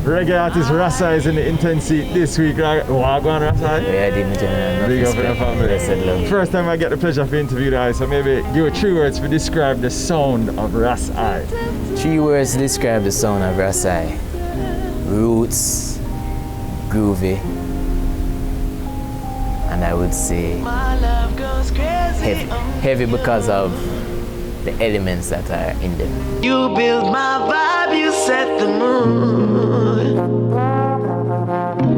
reggae artist Ras-i is in the intense seat this week. Right? Walk on Ras-i. Yeah, I didn't. Big up in the family. First time I get the pleasure of interviewing the guy, so maybe give it 3 words to describe the sound of Ras-i. 3 words to describe the sound of Ras-i. Roots, groovy, and I would say heavy. Heavy because of the elements that are in them. You build my vibe, you set the mood.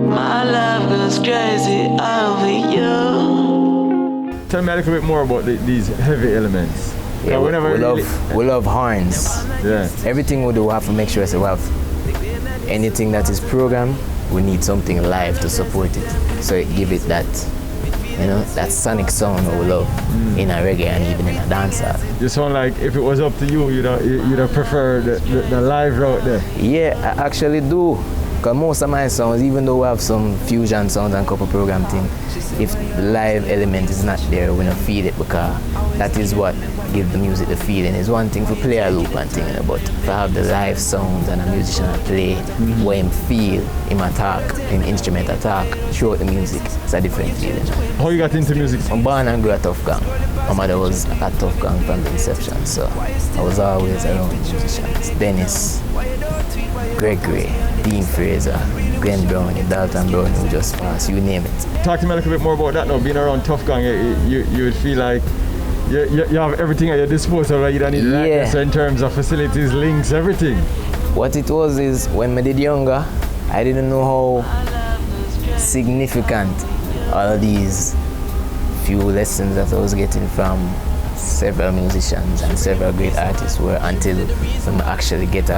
My love goes crazy over you. Tell me a little bit more about these heavy elements. Yeah, we love horns. Yeah. Everything we do, we have to make sure we have anything that is programmed, we need something live to support it. So it give it that, that sonic sound we love in a reggae and even in a dancehall. You sound like if it was up to you, you'd have preferred the live route there. Yeah, I actually do. Because most of my songs, even though we have some fusion sounds and couple program things, if the live element is not there, we don't feel it, because that is what gives the music the feeling. It's one thing to play a loop and thing, but to have the live sounds and a musician play where him feel, him attack, him instrument attack, throughout the music, it's a different feeling. How you got into music? I'm born and grew at Tough Gang. My mother was at Tough Gang from the inception, so I was always around musicians. Dennis, Gregory, Dean Fraser, Glenn Brown, Dalton Brown, who just passed, you name it. Talk to me a little bit more about that now. Being around Tough Gang, you would feel like you have everything at your disposal, right? You don't need like in terms of facilities, links, everything. What it was is, when I did younger, I didn't know how significant all these few lessons that I was getting from several musicians and several great artists were, until I actually get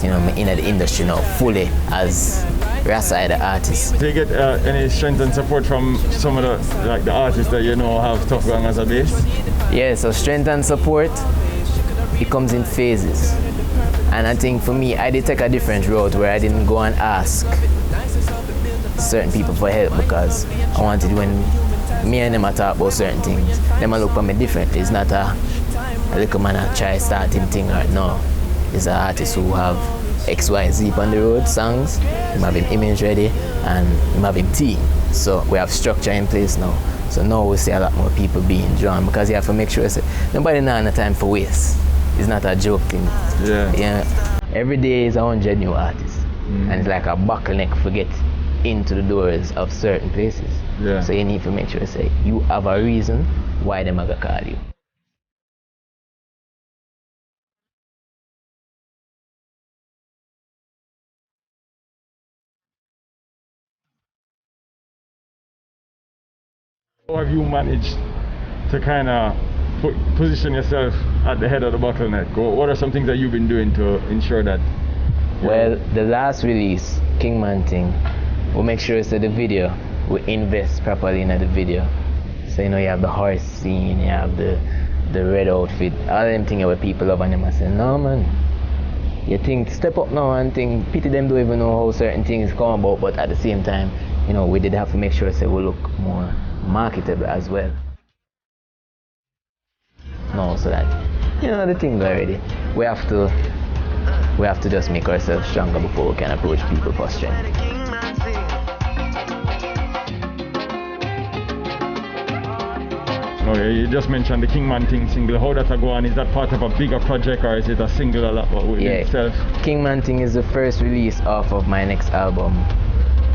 in the industry now fully as Ras-i the artist. Do you get any strength and support from some of the artists that have Tough Gang as a base? Yeah, so strength and support, it comes in phases. And I think for me, I did take a different route where I didn't go and ask certain people for help, because I wanted, when me and them talk about certain things, them look at me differently. It's not a little man a try starting thing or no. It's an artist who have XYZ on the road songs, him have him image ready, and him have him team. So we have structure in place now. So now we see a lot more people being drawn, because you have to make sure nobody now have time for waste. It's not a joke thing. Yeah. Every day is 100 new artists. And it's like a bottleneck to get into the doors of certain places. Yeah. So you need to make sure you have a reason why them are gonna call you. How have you managed to kind of position yourself at the head of the bottleneck? What are some things that you've been doing to ensure that? Well, the last release, Kingman thing, we make sure the video, we invest properly in the video. So you have the horse scene, you have the red outfit, all them things where people love, and them I say, no man, you think step up now and think, pity them don't even know how certain things come about, but at the same time, we did have to make sure we look more marketable as well. No, so that the thing already. We have to just make ourselves stronger before we can approach people for strength. Okay, you just mentioned the Kingman Thing single. How that go on? Is that part of a bigger project, or is it a single within itself? Kingman Thing is the first release off of my next album,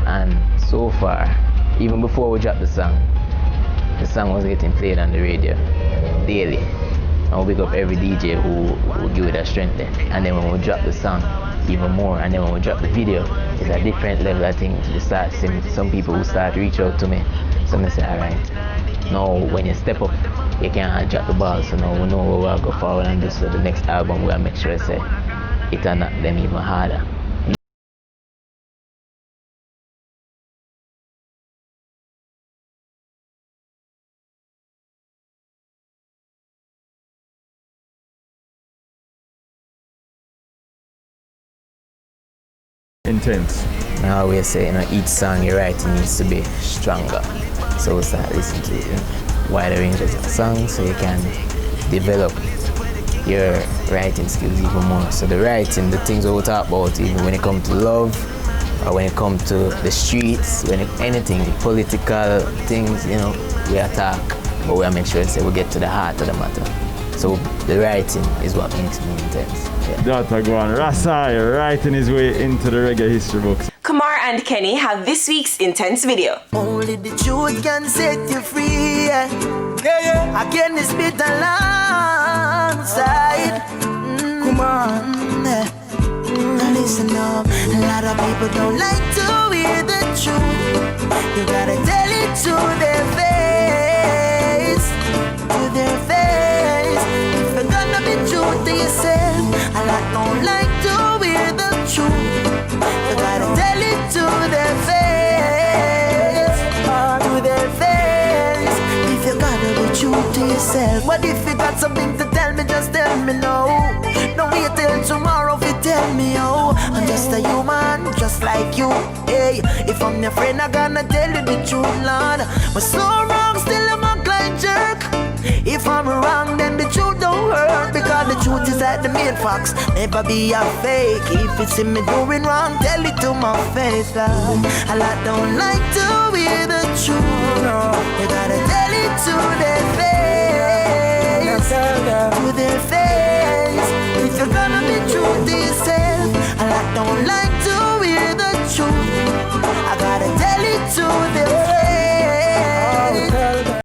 and so far, even before we dropped the song was getting played on the radio daily. And we big up every DJ who give it that strength then. And then when we drop the song, even more. And then when we drop the video, it's a different level of thing. You start seeing some people who start to reach out to me. So I say, alright, now when you step up, you can't drop the ball. So now we know where we'll go forward and do. So the next album we'll make sure it'll knock them even harder. Intense. I always say, each song you write needs to be stronger. So we start listening to wider ranges of songs so you can develop your writing skills even more. So the writing, the things we talk about, even when it comes to love, or when it comes to the streets, anything, political things, you know, we attack, but we make sure we get to the heart of the matter. So the writing is what makes me intense. Yeah. That's go on. Ras-i writing his way into the reggae history books. Kumar and Kenny have this week's intense video. Only the truth can set you free. Yeah, yeah. Again, it's bit alongside. Come on. Now listen up. A lot of people don't like to hear the truth. You gotta tell it to their face. To their face. If you're gonna be true to yourself, a lot don't like to hear the truth. You gotta tell it to their face. To their face. If you gotta be true to yourself. What if you got something to tell me? Just tell me no. Don't wait till tomorrow if you tell me oh. I'm just a human, just like you. Hey, if I'm your friend, I'm gonna tell you the truth, Lord. But so wrong, still I'm a blind jerk. If I'm wrong, then the truth don't hurt. Because the truth is at the main facts. Never be a fake. If you see me doing wrong, tell it to my face, Lord. A lot don't like to hear the truth. No, you gotta tell it to their face.